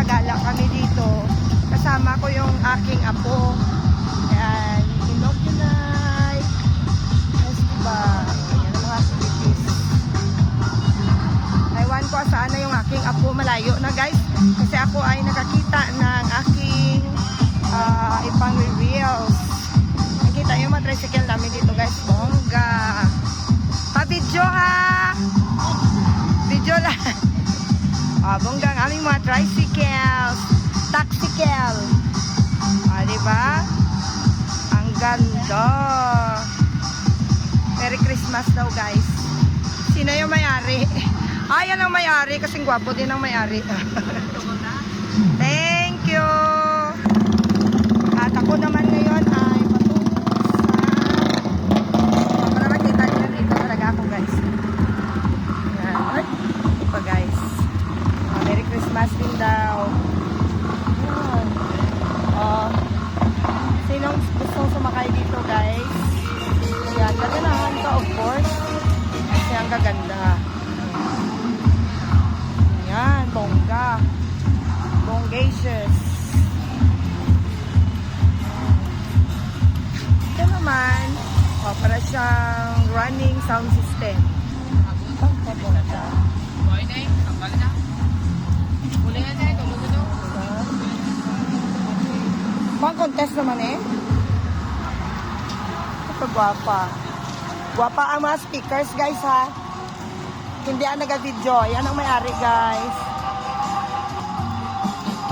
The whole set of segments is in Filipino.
gala kami dito. Kasama ko yung aking apo. Ayan, Inoculite. Yes, diba? Ayan ang mga activities. Taiwan ko saan na yung aking apo. Malayo na guys. Kasi ako ay nakakita ng aking ipang reels. Nakita yung mga tricycle namin dito guys. Bongga. Pa-video ha! Video lang. Bongga ang aming mga tricycles. Taxicle. Diba? Ang ganda. Merry Christmas daw guys. Sino yung may-ari? Yan ang may-ari kasing gwapo din ang may-ari. Thank you. At ako naman ngayon ay patungo sa para makita nyo dito talaga ako guys. Yan. Ito guys. Merry Christmas din daw. Yan. Sinong gustong sumakay dito guys? Yan. Gaganahan ka of course. Kasi ang gaganda. Yan. Bongga. Bongacious. Ito naman, para siyang running sound system. Pagpabongga. Pang contest naman eh. Ito guwapa. Guwapa ang mga speakers guys ha. Hindi ang nag-video. Yan ang may-ari guys.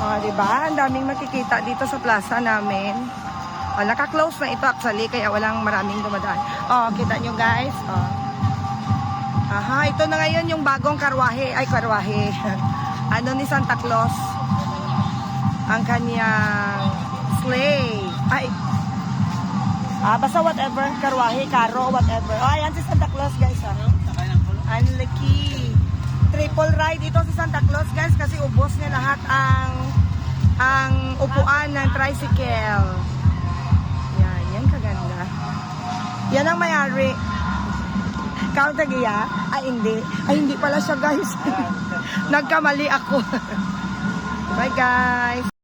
Diba? Ang daming makikita dito sa plaza namin. Naka-close na ito actually, kaya walang maraming dumadaan. Kita nyo guys. Ito na ngayon yung bagong karwahe. Ay, karwahe. Ano ni Santa Claus? Ang kanyang sleigh. Ay. Basta whatever. Karwahe, karo, whatever. Ayan si Santa Claus guys. Ang laki. Triple ride ito si Santa Claus guys kasi ubos niya lahat ang upuan ng tricycle. Yan kaganda. Yan ang may-ari. Count tagiya? Hindi pala siya guys. Nagkamali ako. Bye guys.